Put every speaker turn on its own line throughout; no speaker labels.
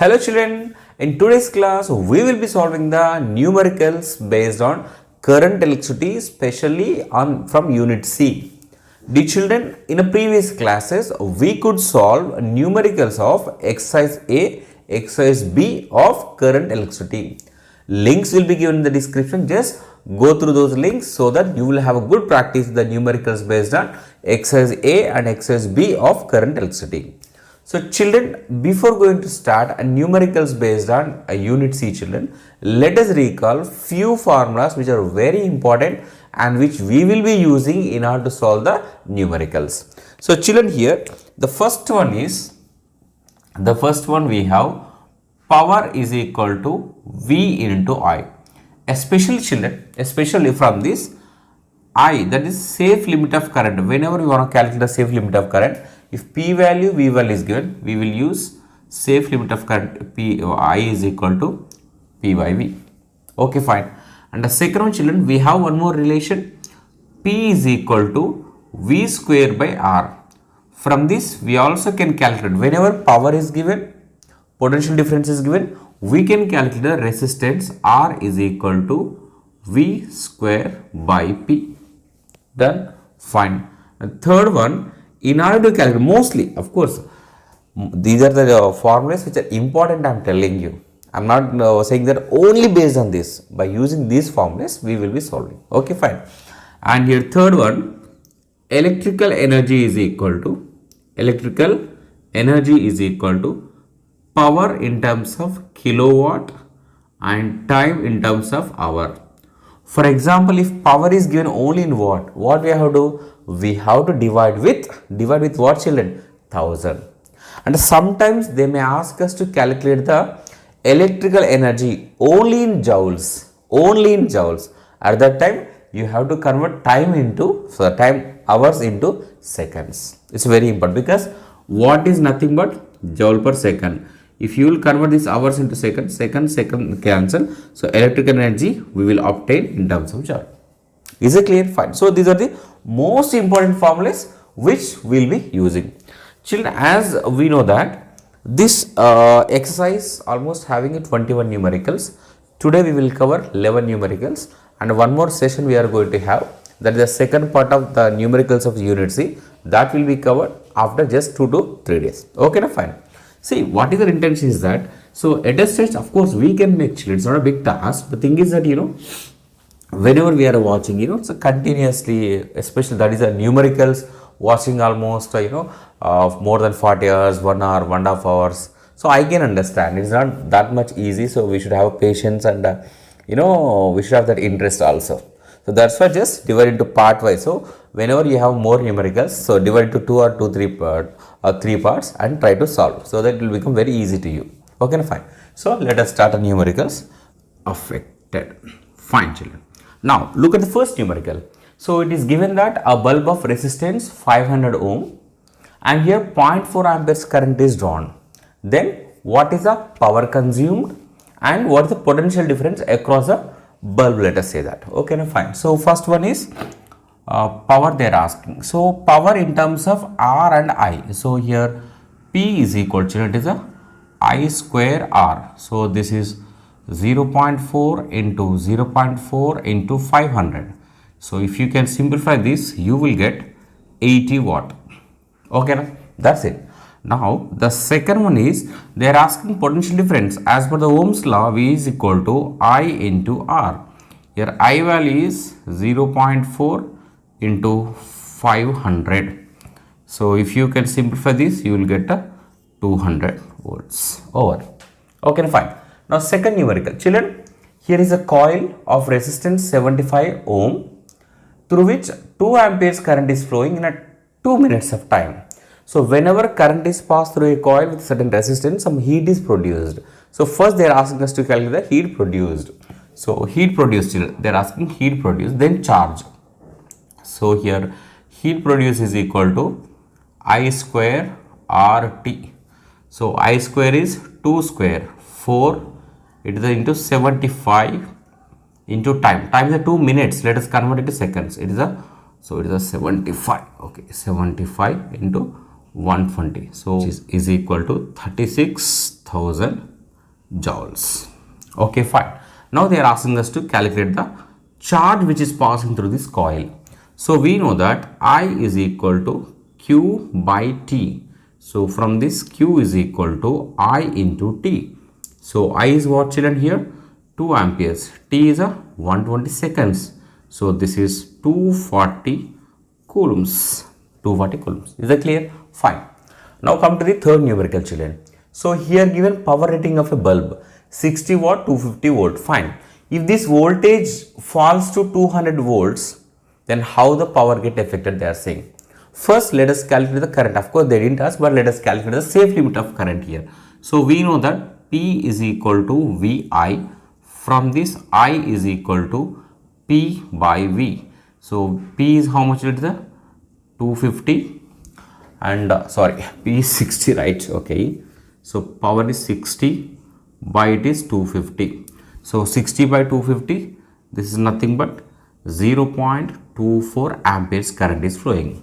Hello children, in today's class we will be solving the numericals based on current electricity, especially from unit C. Dear children, in the previous classes we could solve numericals of exercise A, exercise B of current electricity. Links will be given in the description. Just go through those links so that you will have a good practice the numericals based on exercise A and exercise B of current electricity. So children, before going to start a numericals based on a unit C children, let us recall few formulas which are very important and which we will be using in order to solve the numericals. So children, here the first one we have power is equal to V into I. Especially children, especially from this I, that is safe limit of current. Whenever we want to calculate the safe limit of current, if P value, V value is given, we will use safe limit of current I is equal to P by V. Okay, fine. And the second one children, we have one more relation. P is equal to V square by R. From this, we also can calculate whenever power is given, potential difference is given, we can calculate the resistance R is equal to V square by P. Done? Fine. The third one, in order to calculate, mostly, of course, these are the formulas which are important, I am telling you. I am not saying that only based on this. By using these formulas, we will be solving. Okay, fine. And here, third one, electrical energy is equal to power in terms of kilowatt and time in terms of hour. For example, if power is given only in watt, what we have to do? We have to divide with what children? 1000. And sometimes they may ask us to calculate the electrical energy only in joules. At that time, you have to convert time into, hours into seconds. It's very important because watt is nothing but joule per second. If you will convert these hours into seconds, second cancel. So electrical energy we will obtain in terms of joule. Is it clear? Fine. So these are the most important formulas which we will be using. Children, as we know that this exercise almost having 21 numericals. Today we will cover 11 numericals and one more session we are going to have. That is the second part of the numericals of unit C. That will be covered after just 2 to 3 days. Okay, now fine. See, what is the intention is that, so at a stage, of course, we can make children. It's not a big task. The thing is that, whenever we are watching, so continuously, especially that is a numericals, watching almost, more than 40 hours, 1 hour, 1.5 hours. So I can understand. It's not that much easy. So we should have patience and, we should have that interest also. So that's why just divide into part wise. So whenever you have more numericals, so divide into 2 or 3 parts and try to solve. So that it will become very easy to you. Okay, fine. So let us start a numericals affected. Fine children. Now look at the first numerical. So it is given that a bulb of resistance 500 ohm and here 0.4 amperes current is drawn. Then what is the power consumed and what is the potential difference across the bulb, let us say that. Okay, now fine. So first one is power they are asking. So power in terms of R and I. So here P is equal to, it is a I square R. So this is 0.4 into 0.4 into 500. So if you can simplify this, you will get 80 watt. Okay, now that's it. Now the second one is they are asking potential difference. As per the Ohm's law, V is equal to I into R. Here I value is 0.4 into 500. So if you can simplify this, you will get a 200 volts over. Okay, fine. Now second numerical. Children, here is a coil of resistance 75 ohm through which 2 amperes current is flowing in a 2 minutes of time. So whenever current is passed through a coil with certain resistance, some heat is produced. So first they are asking us to calculate the heat produced. So heat produced, they are asking heat produced, then charge. So here heat produced is equal to I square RT. So I square is 2 square, 4, it is into 75 into time. Time is a 2 minutes. Let us convert it to seconds. It is a, so it is a 75. Okay, 75 into 120, so is equal to 36 1000 joules. Okay, fine. Now they are asking us to calculate the charge which is passing through this coil. So we know that I is equal to Q by T. So from this, Q is equal to I into T. So I is what, children, here? 2 amperes. T is a 120 seconds. So this is 240 coulombs. 240 coulombs. Is that clear? Fine. Now come to the third numerical, children. So here given power rating of a bulb, 60 watt, 250 volt. Fine. If this voltage falls to 200 volts, then how the power get affected, they are saying. First, let us calculate the current. Of course, they didn't ask, but let us calculate the safe limit of current here. So we know that P is equal to VI. From this, I is equal to P by V. So P is how much? It is the 250 and P is 60, right? Okay. So power is 60 by it is 250. So 60 by 250, this is nothing but 0.24 amperes current is flowing.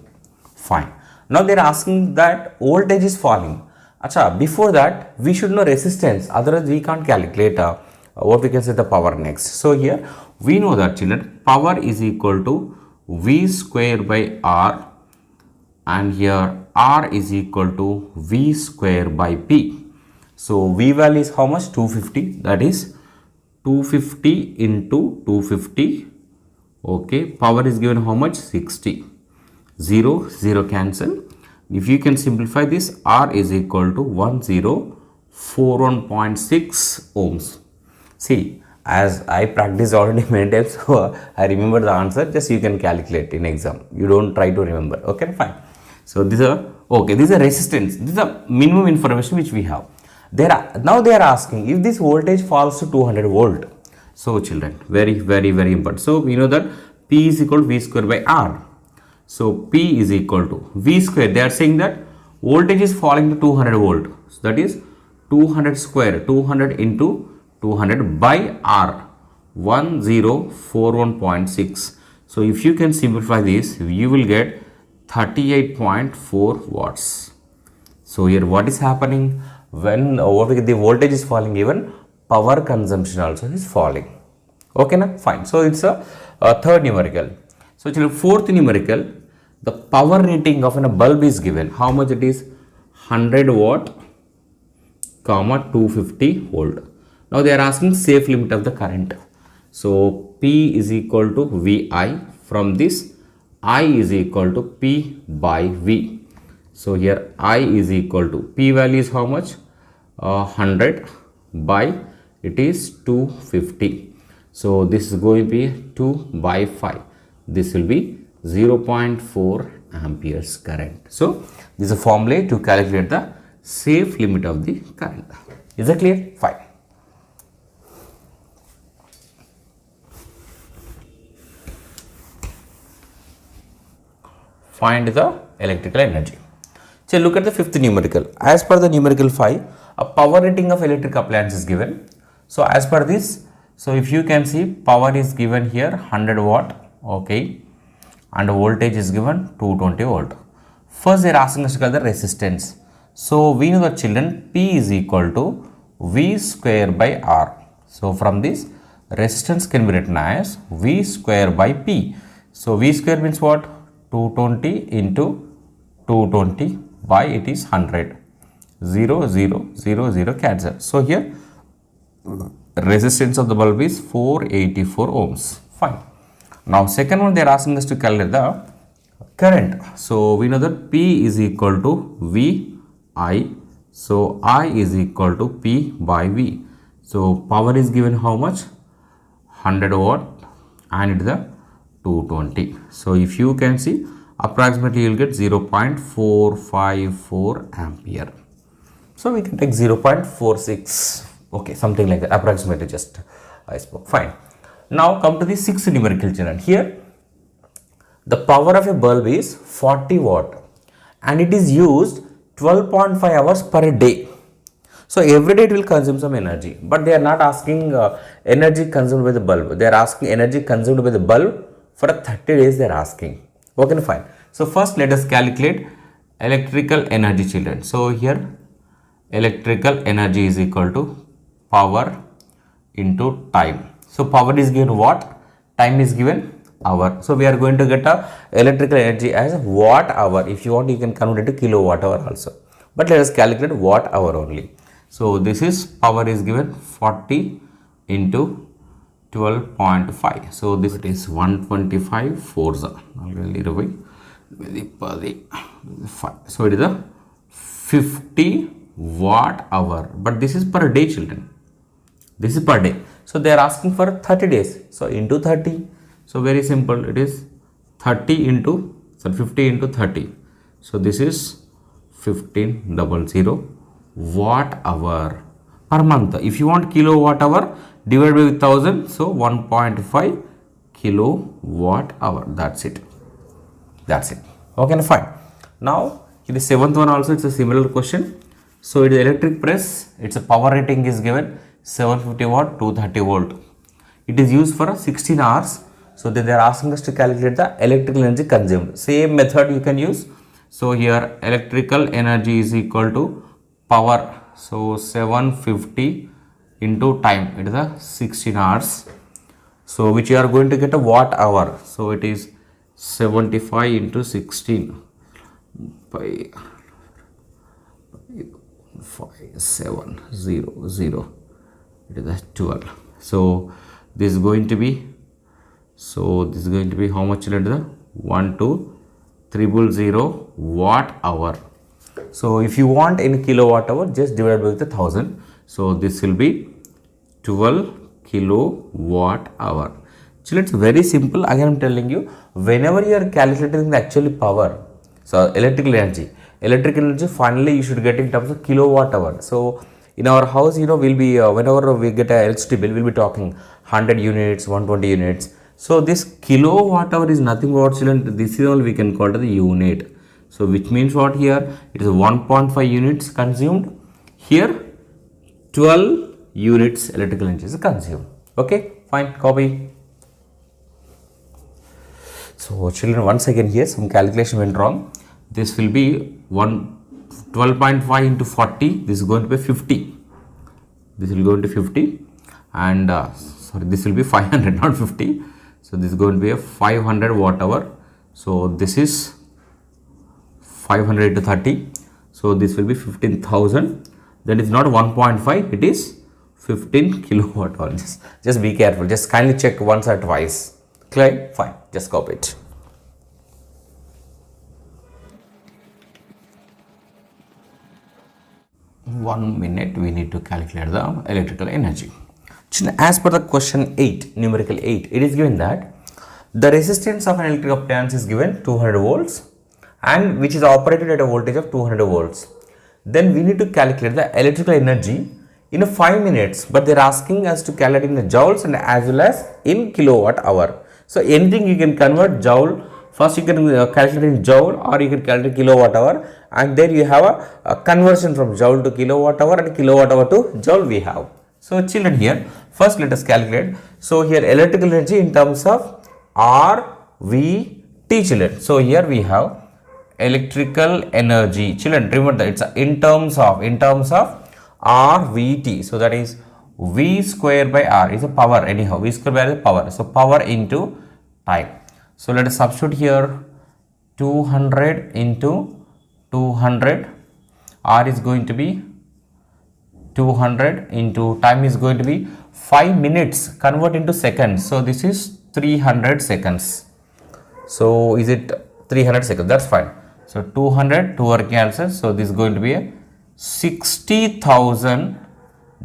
Fine. Now they are asking that voltage is falling. Acha, before that we should know resistance, otherwise we can't calculate what we can say the power next. So here we know that, children, power is equal to V square by R, and here R is equal to V square by P. So V value is how much? 250. That is 250 into 250. Okay, power is given how much? 60. 0, 0 cancel. If you can simplify this, R is equal to 1041.6 ohms. See, as I practiced already many times, so I remember the answer. Just you can calculate in exam. You don't try to remember. Okay, fine. So this is a resistance. This is the minimum information which we have. Now they are asking if this voltage falls to 200 volt. So children, very important. So we know that P is equal to V square by R. So P is equal to V square. They are saying that voltage is falling to 200 volt. So that is 200 square, 200 into 200 by R, 1041.6. So if you can simplify this, you will get 38.4 watts. So here what is happening? When the voltage is falling, even power consumption also is falling. Okay, na? Fine. So it's a third numerical. So children, fourth numerical, the power rating of a bulb is given. How much it is? 100 watt, 250 volt. Now they are asking safe limit of the current. So P is equal to VI. From this, I is equal to P by V. So here I is equal to P value is how much? 100 by it is 250. So this is going to be 2 by 5. This will be 0.4 amperes current. So this is a formula to calculate the safe limit of the current. Is that clear? Fine. Find the electrical energy. So look at the fifth numerical. As per the numerical 5, a power rating of electric appliance is given. So as per this, so if you can see, power is given here 100 watt, okay, and voltage is given 220 volt. First they are asking us to calculate the resistance. So we know that, children, P is equal to V square by R. So from this, resistance can be written as V square by P. So V square means what? 220 into 220 by it is 100. 0, 0, 0, 0 cancel. So here resistance of the bulb is 484 ohms. Fine. Now second one, they are asking us to calculate the current. So we know that P is equal to VI. So I is equal to P by V. So power is given how much? 100 watt and it is the 220. So if you can see, approximately you will get 0.454 ampere. So we can take 0.46, okay, something like that, approximately, just I spoke. Fine. Now come to the sixth numerical, children. Here the power of a bulb is 40 watt and it is used 12.5 hours per day. So every day it will consume some energy, but they are not asking energy consumed by the bulb. They are asking energy consumed by the bulb for 30 days they are asking. Okay, fine. So first let us calculate electrical energy, children. So here electrical energy is equal to power into time. So power is given watt, time is given hour. So we are going to get a electrical energy as watt hour. If you want, you can convert it to kilowatt hour also, but let us calculate watt hour only. So this is power is given 40 into 12.5. So this is 125 4 so it is a 50 watt hour, but this is per day, children. This is per day. So they are asking for 30 days. So into 30. So very simple. It is 30 into 50 into 30. So this is 1500 watt hour per month. If you want kilowatt hour, divide by 1000. So 1.5 kilowatt hour. That's it. That's it. Okay, fine. Now in the seventh one also, it's a similar question. So it is electric press. Its a power rating is given 750 watt, 230 volt. It is used for 16 hours. So they are asking us to calculate the electrical energy consumed. Same method you can use. So here electrical energy is equal to power. So 750 into time. It is a 16 hours. So which you are going to get a watt hour. So it is 75 into 16 by 5700. It is 12. So this is going to be, how much? 12300 watt hour. So if you want in kilowatt hour, just divide by 1000. So this will be 12 kilowatt hour. So it's very simple. Again, I'm telling you, whenever you are calculating the actual power, so electrical energy finally you should get in terms of kilowatt hour. So in our house, we'll be whenever we get an electricity bill, we'll be talking 100 units, 120 units. So this kilowatt hour is nothing but, children, this is all we can call it the unit. So which means what? Here it is 1.5 units consumed. Here 12 units electrical energy is consumed. Okay, fine, copy. So children, once again here some calculation went wrong. This will be 12.5 into 40. This is going to be 50. This will go into 50, and sorry, this will be 500, not 50. So this is going to be a 500 watt hour. So this is 500 to 30. So this will be 15,000. That is not 1.5. It is 15 kilowatt hour. Just be careful. Just kindly check once or twice. Clear? Fine. Just copy it. In 1 minute, we need to calculate the electrical energy. As per the question 8, numerical 8, it is given that the resistance of an electric appliance is given 200 volts and which is operated at a voltage of 200 volts. Then we need to calculate the electrical energy in 5 minutes, but they are asking us to calculate in the joules and as well as in kilowatt hour. So anything you can convert joule. First you can calculate in joule or you can calculate kilowatt hour, and then you have a conversion from joule to kilowatt hour and kilowatt hour to joule we have. So children, here first let us calculate. So here electrical energy in terms of RVT, children. So here we have electrical energy, children. Remember that it's in terms of RVT. So that is V square by R is a power anyhow. V square by R is a power. So power into time. So let us substitute here 200 into 200. R is going to be 200 into time is going to be 5 minutes. Convert into seconds. So this is 300 seconds. So is it 300 seconds? That's fine. So 200 2 are cancelled. So this is going to be a 60,000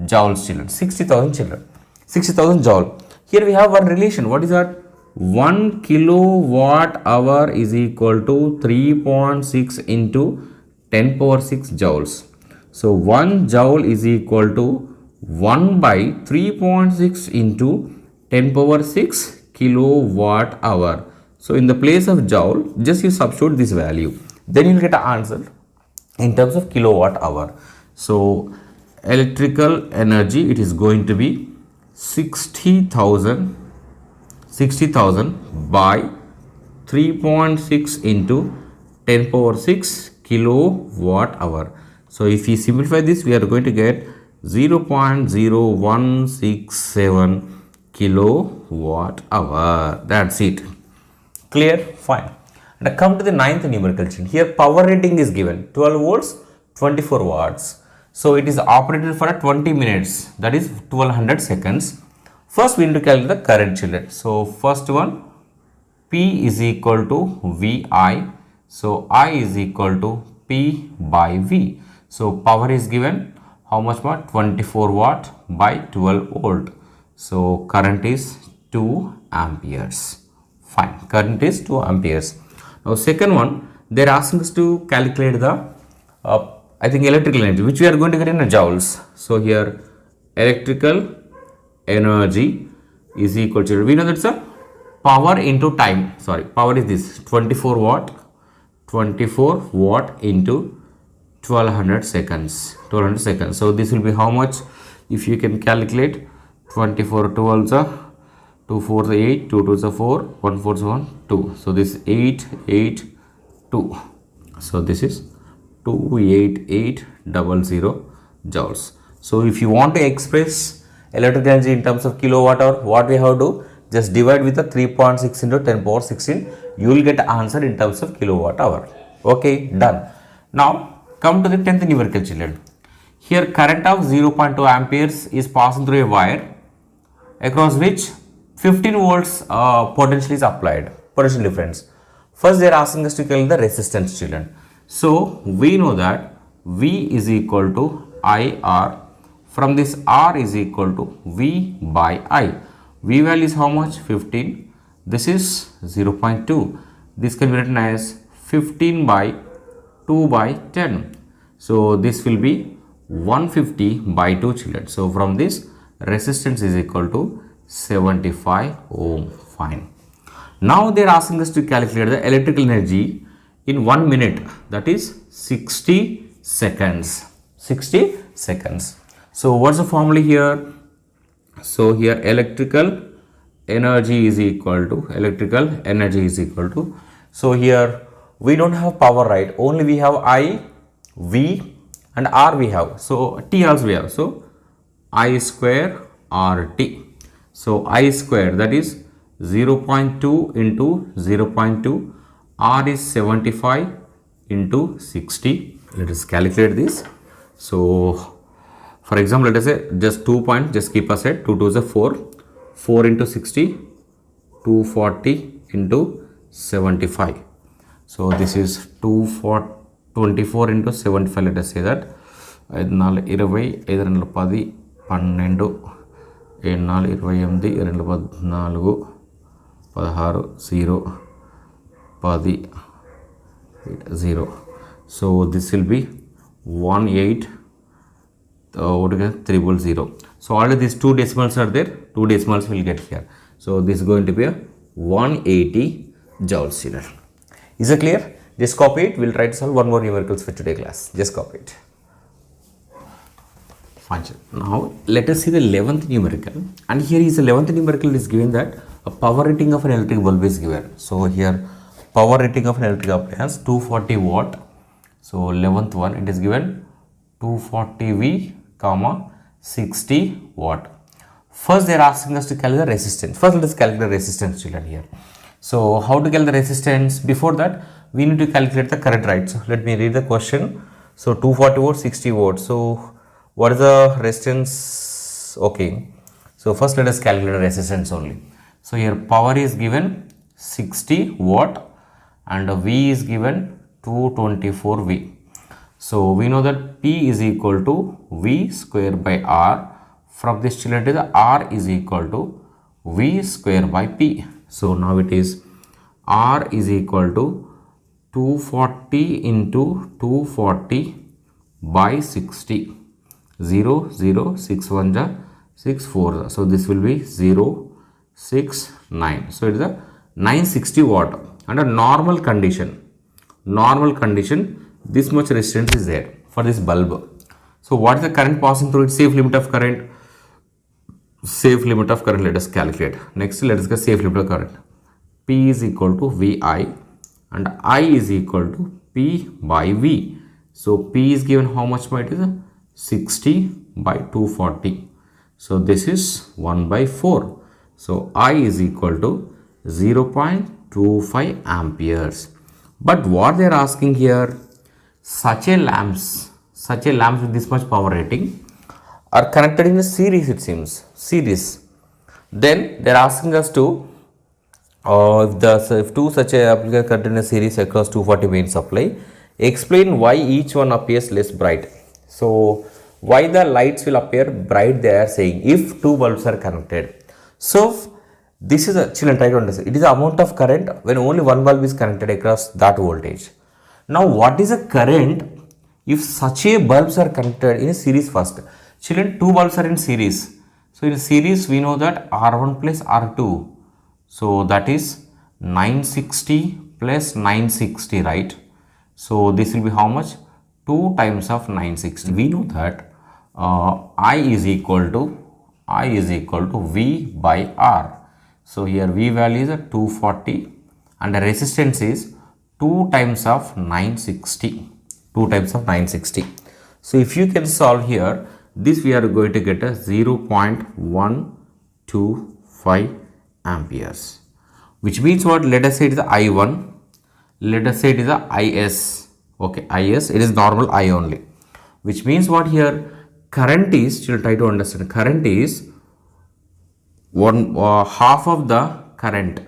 joules, children. 60,000 children. 60,000 joule. Here we have one relation. What is that? 1 kilowatt hour is equal to 3.6 into 10 power 6 joules. So 1 joule is equal to 1 by 3.6 into 10 power 6 kilowatt hour. So in the place of joule, just you substitute this value. Then you will get an answer in terms of kilowatt hour. So electrical energy, it is going to be 60,000 by 3.6 into 10 power 6 kilowatt hour. So if we simplify this, we are going to get 0.0167 kilowatt hour. That's it. Clear? Fine. Now come to the ninth numerical chain. Here power rating is given 12 volts, 24 watts. So it is operated for 20 minutes, that is 1200 seconds. First we need to calculate the current, children. So first one, P is equal to VI. So I is equal to P by V. So power is given how much more? 24 watt by 12 volt. So current is 2 amperes. Fine. Current is 2 amperes. Now second one, they are asking us to calculate the I think electrical energy, which we are going to get in joules. So here electrical energy is equal to, we know that's a power into time. Sorry, power is this 24 watt into 1200 seconds. So this will be how much? If you can calculate 24 12 2 4 8, 2 2 4, 1 4 1 2. So this is 882. So this is 28800 joules. So if you want to express electrical energy in terms of kilowatt hour, what we have to do? Just divide with the 3.6 into 10 power 16. You will get answer in terms of kilowatt hour. Okay, done. Now come to the 10th numerical, children. Here current of 0.2 amperes is passing through a wire across which 15 volts potential is applied. Potential difference. First they are asking us to calculate the resistance, children. So we know that V is equal to IR. From this R is equal to V by I. V value is how much? 15. This is 0.2. This can be written as 15 by 2 by 10. So this will be 150 by 2, children. So from this resistance is equal to 75 ohm. Fine. Now they are asking us to calculate the electrical energy in 1 minute, that is 60 seconds. 60 seconds. So what's the formula here? So here electrical energy is equal to, so here we don't have power, right? Only we have I, V and R we have. So T also we have. So I square RT. So I square, that is 0.2 into 0.2. R is 75 into 60. Let us calculate this. So for example, let us say just 2 points, just keep aside. 2 2 is 4. 4 into 60, 240 into 75. So this is 24 into 75. Let us say that. 5 4 20, 5 2 10, 12, 7 4 28, 2 14, 16, 10, 0. So this will be 18,300. So already these two decimals are there. Two decimals will get here. So this is going to be a 180 joules, children. Is it clear? Just copy it. We'll try to solve one more numericals for today class. Just copy it. Fine. Now let us see the 11th numerical. And here is the 11th numerical is given that a power rating of an electric bulb is given. So here power rating of an electric appliance 240 watt. So 11th one, it is given 240 V, 60 watt. First they are asking us to calculate the resistance. First let us calculate the resistance, children, here. So how to calculate the resistance? Before that we need to calculate the current, right? So let me read the question. So 240 volts, 60 volts. So what is the resistance? Okay. So first let us calculate the resistance only. So here power is given 60 watt and V is given 224 V. So we know that P is equal to V square by R. From this, children, the R is equal to V square by P. So now it is R is equal to 240 into 240 by 60. 0, 0, 6 1 ja, 6 4. So this will be 0, 6, 9. So it is a 960 watt. Under normal condition, this much resistance is there for this bulb. So what is the current passing through it? Safe limit of current. Let us calculate. Next, let us get safe limit of current. P is equal to VI and I is equal to P by V. So P is given how much by it is 60 by 240. So this is 1 by 4. So I is equal to 0.25 amperes. But what they are asking here, such a lamps with this much power rating are connected in a series, it seems, series. Then they are asking us to, if two such a applicator connected in a series across 240 main supply, explain why each one appears less bright. So why the lights will appear bright, they are saying, if two bulbs are connected. So this is a, children, try to understand, it is the amount of current when only one bulb is connected across that voltage. Now what is a current if such a bulbs are connected in a series first? Children, two bulbs are in series. So in series we know that R1 plus R2. So that is 960 plus 960, right? So this will be how much? 2 times of 960. We know that I is equal to V by R. So here V value is 240 and the resistance is 2 times of 960. 2 times of 960. So if you can solve here, this we are going to get a 0.125 amperes. Which means what? Let us say it is I1. Let us say it is a IS. Okay, IS, it is normal I only. Which means what here? Current is, you try to understand, current is half of the current.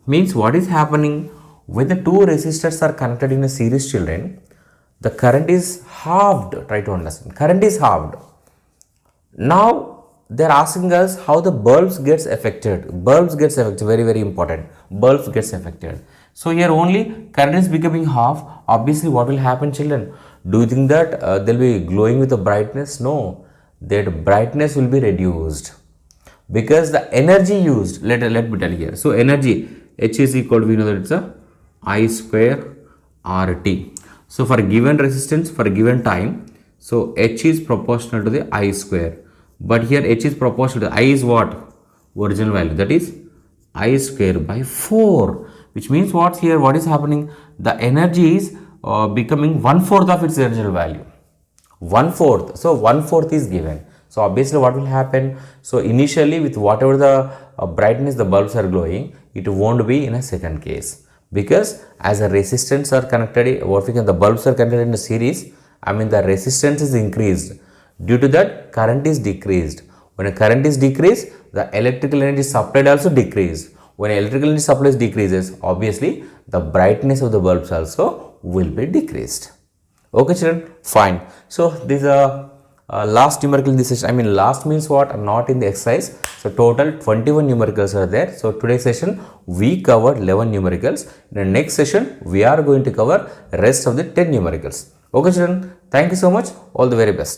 Means what is happening when the two resistors are connected in a series, children? The current is halved. Try to understand. Current is halved. Now they are asking us how the bulbs gets affected. Bulbs gets affected. Very, very important. Bulbs gets affected. So here only current is becoming half. Obviously, what will happen, children? Do you think that they'll be glowing with the brightness? No. That brightness will be reduced because the energy used. Let me tell you here. So energy H is equal to, we know that it's a I square RT. So for a given resistance, for a given time, so H is proportional to the I square. But here H is proportional to I is what? Original value, that is I square by 4. Which means what here? What is happening? The energy is becoming 1/4 of its original value. 1/4. So 1/4 is given. So obviously what will happen? So initially with whatever the brightness the bulbs are glowing, it won't be in a second case. Because as a resistance are connected, the bulbs are connected in a series, the resistance is increased. Due to that, current is decreased. When a current is decreased, the electrical energy supplied also decreased. When electrical energy supply decreases, obviously the brightness of the bulbs also will be decreased. Okay, children, fine. So this is a last numerical in this session. Last means what? Not in the exercise. So total 21 numericals are there. So today's session we covered 11 numericals. In the next session we are going to cover rest of the 10 numericals. Okay, children, thank you so much. All the very best.